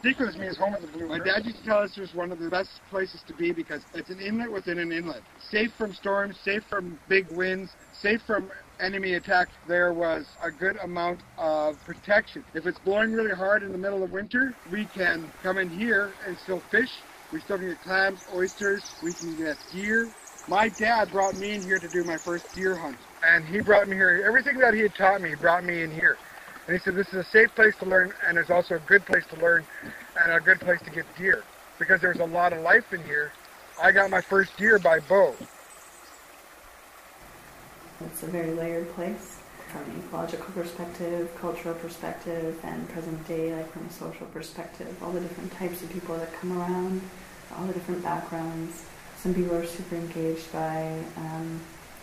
Secret with me is home of the Blue Grouse. My dad used to tell us it was one of the best places to be because it's an inlet within an inlet. Safe from storms, safe from big winds, safe from enemy attack. There was a good amount of protection. If it's blowing really hard in the middle of winter, we can come in here and still fish. We still can get clams, oysters, we can get deer. My dad brought me in here to do my first deer hunt. And he brought me here, everything that he had taught me, he brought me in here. And he said, this is a safe place to learn, and it's also a good place to learn, and a good place to get deer. Because there's a lot of life in here. I got my first deer by bow. It's a very layered place from an ecological perspective, cultural perspective, and present day, like from a social perspective. All the different types of people that come around, all the different backgrounds. Some people are super engaged by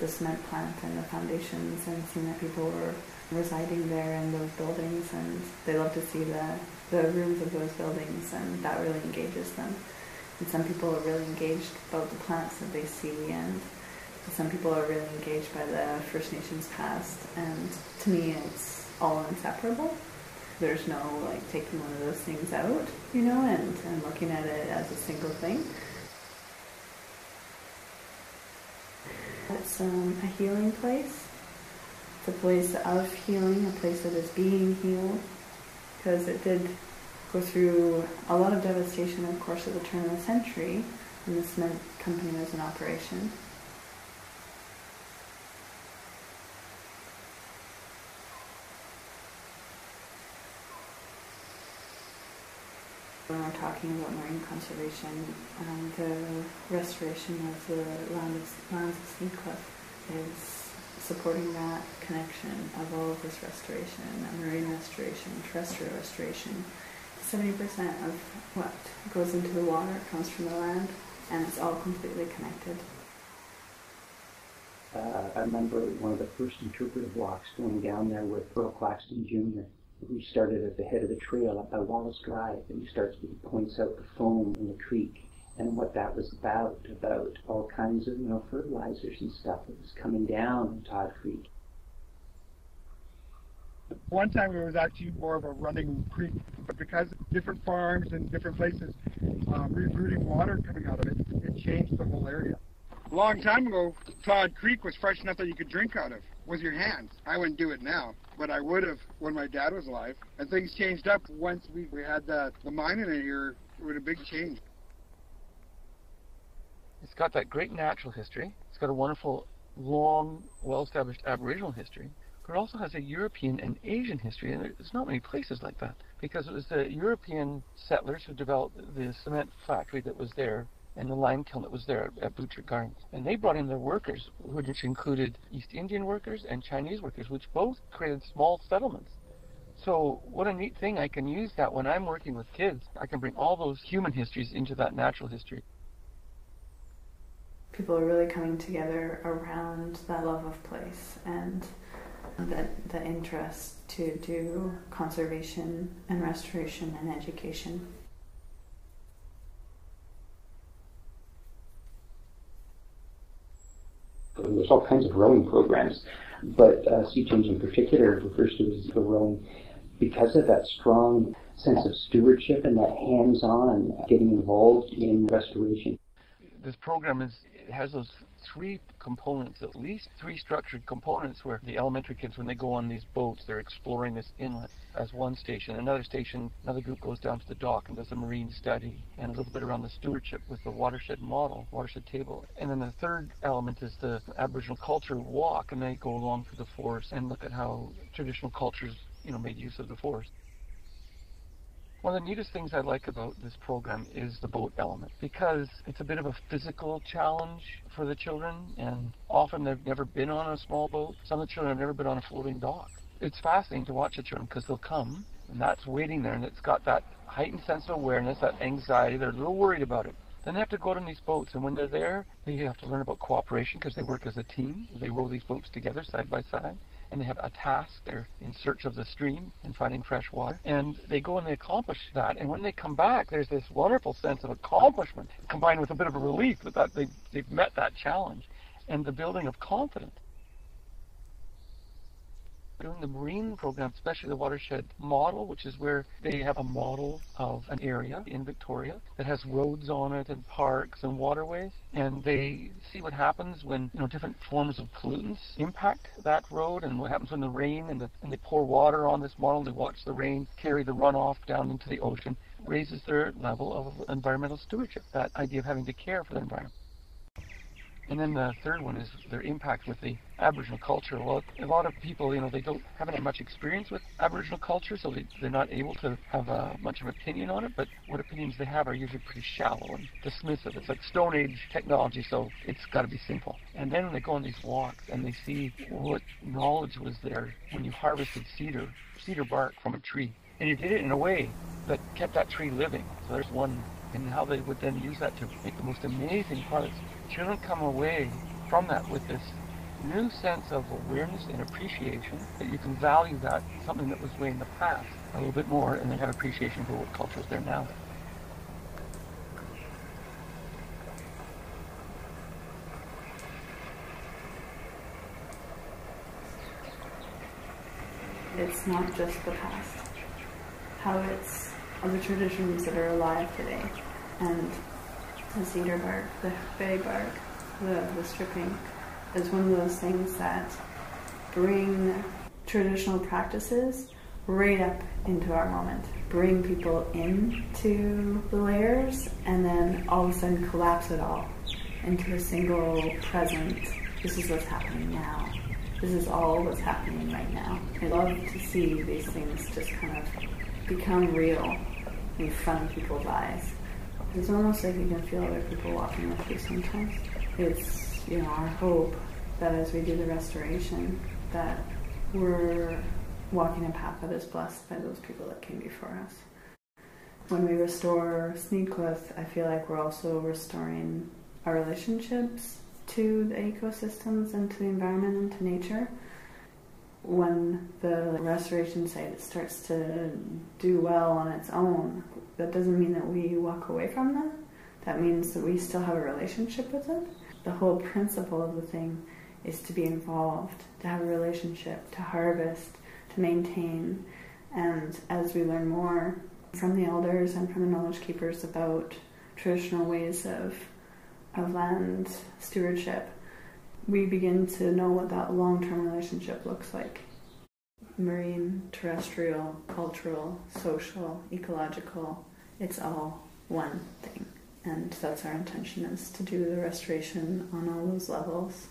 the cement plant and the foundations, and seeing that people were residing there in those buildings, and they love to see the rooms of those buildings, and that really engages them. And some people are really engaged about the plants that they see, and some people are really engaged by the First Nations past, and to me it's all inseparable. There's no like taking one of those things out, you know, and looking at it as a single thing. It's a healing place. It's a place of healing, a place that is being healed, because it did go through a lot of devastation, of course, at the turn of the century when the cement company was in operation. When we're talking about marine conservation, the restoration of the lands of SNIDCEL is supporting that connection of all of this restoration, marine restoration, terrestrial restoration. 70% of what goes into the water comes from the land, and it's all completely connected. I remember one of the first interpretive walks going down there with Earl Claxton Jr. We started at the head of the trail up by Wallace Drive, and he points out the foam in the creek and what that was about all kinds of, fertilizers and stuff that was coming down in Todd Creek. One time it was actually more of a running creek, but because of different farms and different places rerouting water coming out of it, it changed the whole area. A long time ago, Todd Creek was fresh enough that you could drink out of with your hands. I wouldn't do it now, but I would have when my dad was alive. And things changed up once we had the mine in it here. It was a big change. It's got that great natural history. It's got a wonderful, long, well-established Aboriginal history. But it also has a European and Asian history, and there's not many places like that, because it was the European settlers who developed the cement factory that was there and the lime kiln that was there at Butcher Gardens. And they brought in their workers, which included East Indian workers and Chinese workers, which both created small settlements. So what a neat thing. I can use that when I'm working with kids. I can bring all those human histories into that natural history. People are really coming together around that love of place and the interest to do conservation and restoration and education. There's all kinds of rowing programs, but SeaChange in particular refers to it as the rowing because of that strong sense of stewardship and that hands-on getting involved in restoration. This program has those three components, at least three structured components, where the elementary kids, when they go on these boats, they're exploring this inlet as one station. Another group goes down to the dock and does a marine study and a little bit around the stewardship with the watershed model, watershed table. And then the third element is the Aboriginal culture walk, and they go along through the forest and look at how traditional cultures, made use of the forest. One of the neatest things I like about this program is the boat element, because it's a bit of a physical challenge for the children, and often they've never been on a small boat. Some of the children have never been on a floating dock. It's fascinating to watch the children because they'll come, and that's waiting there, and it's got that heightened sense of awareness, that anxiety. They're a little worried about it. Then they have to go on these boats, and when they're there, they have to learn about cooperation because they work as a team. They row these boats together side by side. And they have a task. They're in search of the stream and finding fresh water. And they go and they accomplish that. And when they come back, there's this wonderful sense of accomplishment combined with a bit of a relief that they've met that challenge and the building of confidence. Doing the marine program, especially the watershed model, which is where they have a model of an area in Victoria that has roads on it and parks and waterways, and they see what happens when different forms of pollutants impact that road, and what happens when the rain and they pour water on this model. They watch the rain carry the runoff down into the ocean, raises their level of environmental stewardship, that idea of having to care for the environment. And then the third one is their impact with the Aboriginal culture. Well, a lot of people, they haven't had much experience with Aboriginal culture, so they're not able to have much of an opinion on it, but what opinions they have are usually pretty shallow and dismissive. It's like Stone Age technology, so it's got to be simple. And then when they go on these walks and they see what knowledge was there when you harvested cedar bark from a tree, and you did it in a way that kept that tree living. So there's one, and how they would then use that to make the most amazing products. Children come away from that with this new sense of awareness and appreciation, that you can value that, something that was way in the past, a little bit more, and then have appreciation for what culture is there now. It's not just the past. How it's other traditions that are alive today, and the cedar bark, the bay bark, the stripping is one of those things that bring traditional practices right up into our moment, bring people into the layers, and then all of a sudden collapse it all into a single present. This is what's happening now. This is all what's happening right now. I love to see these things just kind of become real in front of people's eyes. It's almost like you can feel other people walking with you sometimes. It's, our hope that as we do the restoration, that we're walking a path that is blessed by those people that came before us. When we restore SNIDCEL, I feel like we're also restoring our relationships to the ecosystems and to the environment and to nature. When the restoration site starts to do well on its own, that doesn't mean that we walk away from that. That means that we still have a relationship with it. The whole principle of the thing is to be involved, to have a relationship, to harvest, to maintain. And as we learn more from the elders and from the knowledge keepers about traditional ways of land stewardship, we begin to know what that long-term relationship looks like. Marine, terrestrial, cultural, social, ecological, it's all one thing. And that's our intention, is to do the restoration on all those levels.